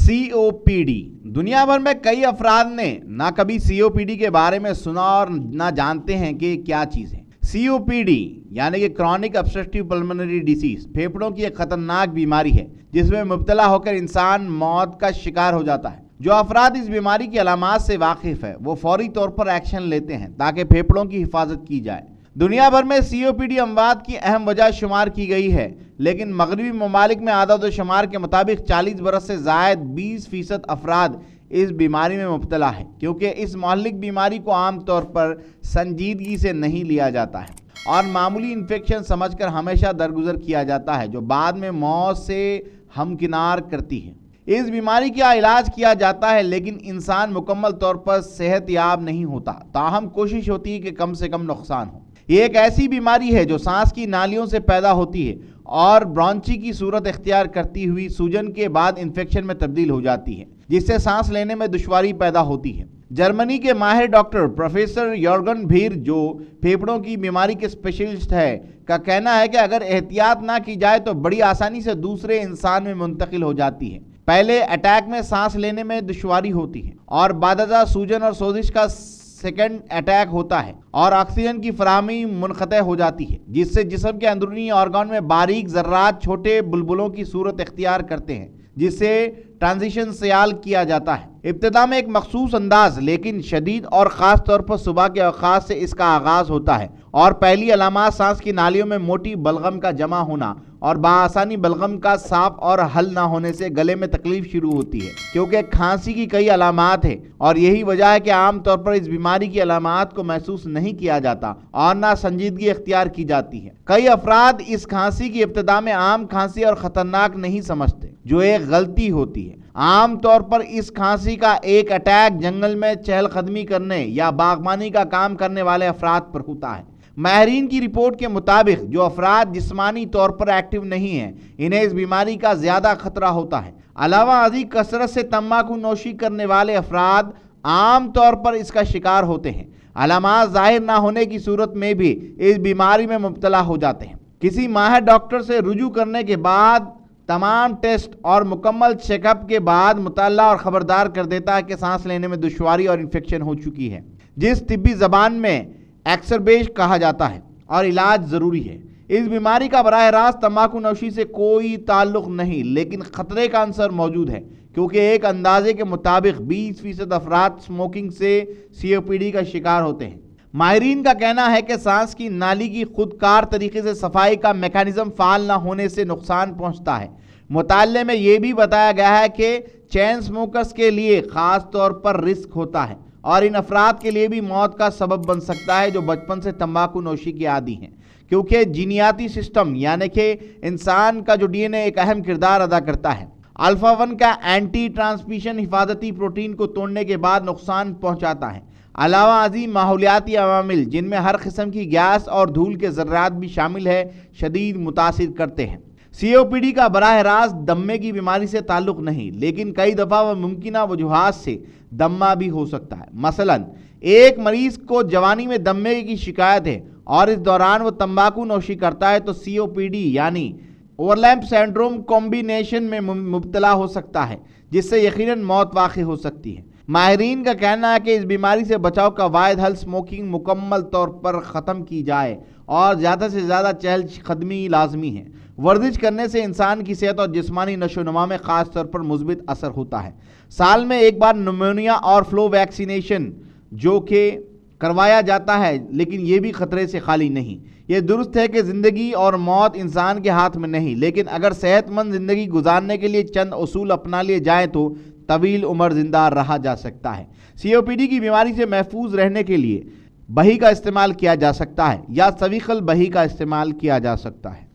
COPD دنیا بھر میں کئی افراد نے نہ کبھی COPD کے بارے میں سنا اور نہ جانتے ہیں کہ کیا چیز ہے۔ COPD یعنی کہ کرونک obstructive pulmonary disease پھیپھڑوں کی ایک خطرناک بیماری ہے جس میں مبتلا ہو کر انسان موت کا شکار ہو جاتا ہے۔ جو افراد اس بیماری کی علامات سے واقف ہے وہ فوری طور پر ایکشن لیتے ہیں تاکہ پھیپھڑوں کی حفاظت کی جائے۔ دنیا بھر میں COPD اموات کی اہم وجہ شمار کی گئی ہے، لیکن مغربی ممالک میں اعداد و شمار کے مطابق 40 برس سے زائد 20% افراد اس بیماری میں مبتلا ہے، کیونکہ اس مہلک بیماری کو عام طور پر سنجیدگی سے نہیں لیا جاتا ہے اور معمولی انفیکشن سمجھ کر ہمیشہ درگزر کیا جاتا ہے، جو بعد میں موت سے ہمکنار کرتی ہے۔ اس بیماری کا علاج کیا جاتا ہے لیکن انسان مکمل طور پر صحت یاب نہیں ہوتا، تاہم کوشش ہوتی ہے کہ کم سے کم نقصان ہو۔ یہ ایک ایسی بیماری ہے جو سانس کی نالیوں سے پیدا ہوتی ہے اور برونچی کی صورت اختیار کرتی ہوئی سوجن کے بعد انفیکشن میں تبدیل ہو جاتی ہے، جس سے سانس لینے میں دشواری پیدا ہوتی ہے۔ جرمنی کے ماہر ڈاکٹر پروفیسر یورگن بھیر، جو پھیپھڑوں کی بیماری کے اسپیشلسٹ ہے، کا کہنا ہے کہ اگر احتیاط نہ کی جائے تو بڑی آسانی سے دوسرے انسان میں منتقل ہو جاتی ہے۔ پہلے اٹیک میں سانس لینے میں دشواری ہوتی ہے اور بعد ازاں سوجن اور سوزش کا سیکنڈ اٹیک ہوتا ہے اور آکسیجن کی فراہمی منقطع ہو جاتی ہے، جس سے جسم کے اندرونی آرگن میں باریک ذرات چھوٹے بلبلوں کی صورت اختیار کرتے ہیں، جس سے ٹرانزیشن سیال کیا جاتا ہے۔ ابتدا میں ایک مخصوص انداز لیکن شدید اور خاص طور پر صبح کے اوقات سے اس کا آغاز ہوتا ہے اور پہلی علامات سانس کی نالیوں میں موٹی بلغم کا جمع ہونا اور بآسانی بلغم کا صاف اور حل نہ ہونے سے گلے میں تکلیف شروع ہوتی ہے، کیونکہ کھانسی کی کئی علامات ہیں اور یہی وجہ ہے کہ عام طور پر اس بیماری کی علامات کو محسوس نہیں کیا جاتا اور نہ سنجیدگی اختیار کی جاتی ہے۔ کئی افراد اس کھانسی کی ابتدا میں عام کھانسی اور خطرناک نہیں سمجھتے، جو ایک غلطی ہوتی ہے۔ عام طور پر اس کھانسی کا ایک اٹیک جنگل میں چہل قدمی کرنے یا باغبانی کا کام کرنے والے افراد پر ہوتا ہے۔ ماہرین کی رپورٹ کے مطابق جو افراد جسمانی طور پر ایکٹیو نہیں ہیں، انہیں اس بیماری کا زیادہ خطرہ ہوتا ہے۔ علاوہ ازیں کثرت سے تمباکو نوشی کرنے والے افراد عام طور پر اس کا شکار ہوتے ہیں۔ علامات ظاہر نہ ہونے کی صورت میں بھی اس بیماری میں مبتلا ہو جاتے ہیں۔ کسی ماہر ڈاکٹر سے رجوع کرنے کے بعد تمام ٹیسٹ اور مکمل چیک اپ کے بعد مطلع اور خبردار کر دیتا ہے کہ سانس لینے میں دشواری اور انفیکشن ہو چکی ہے، جس طبی زبان میں ایکسربیش کہا جاتا ہے، اور علاج ضروری ہے۔ اس بیماری کا براہ راست تمباکو نوشی سے کوئی تعلق نہیں، لیکن خطرے کا عنصر موجود ہے، کیونکہ ایک اندازے کے مطابق 20% افراد اسموکنگ سے COPD کا شکار ہوتے ہیں۔ ماہرین کا کہنا ہے کہ سانس کی نالی کی خودکار طریقے سے صفائی کا میکانزم فعال نہ ہونے سے نقصان پہنچتا ہے۔ مطالعے میں یہ بھی بتایا گیا ہے کہ چین سموکرز کے لیے خاص طور پر رسک ہوتا ہے اور ان افراد کے لیے بھی موت کا سبب بن سکتا ہے جو بچپن سے تمباکو نوشی کے عادی ہیں، کیونکہ جینیاتی سسٹم یعنی کہ انسان کا جو DNA ایک اہم کردار ادا کرتا ہے۔ الفا 1 کا اینٹی ٹرانسمیشن حفاظتی پروٹین کو توڑنے کے بعد نقصان پہنچاتا ہے۔ علاوہ ازیں ماحولیاتی عوامل، جن میں ہر قسم کی گیس اور دھول کے ذرات بھی شامل ہے، شدید متاثر کرتے ہیں۔ COPD کا براہ راست دمے کی بیماری سے تعلق نہیں، لیکن کئی دفعہ وہ ممکنہ وجوہات سے دمہ بھی ہو سکتا ہے۔ مثلا ایک مریض کو جوانی میں دمے کی شکایت ہے اور اس دوران وہ تمباکو نوشی کرتا ہے تو COPD یعنی اوورلیپ سنڈروم کمبینیشن میں مبتلا ہو سکتا ہے، جس سے یقیناً موت واقع ہو سکتی ہے۔ ماہرین کا کہنا ہے کہ اس بیماری سے بچاؤ کا واحد حل اسموکنگ مکمل طور پر ختم کی جائے اور زیادہ سے زیادہ چہل قدمی لازمی ہے۔ ورزش کرنے سے انسان کی صحت اور جسمانی نشو و نما میں خاص طور پر مثبت اثر ہوتا ہے۔ سال میں ایک بار نمونیا اور فلو ویکسینیشن جو کہ کروایا جاتا ہے، لیکن یہ بھی خطرے سے خالی نہیں۔ یہ درست ہے کہ زندگی اور موت انسان کے ہاتھ میں نہیں، لیکن اگر صحت مند زندگی گزارنے کے لیے چند اصول اپنا لیے جائیں تو طویل عمر زندہ رہا جا سکتا ہے۔ COPD کی بیماری سے محفوظ رہنے کے لیے بہی کا استعمال کیا جا سکتا ہے یا سویقل بہی کا استعمال کیا جا سکتا ہے۔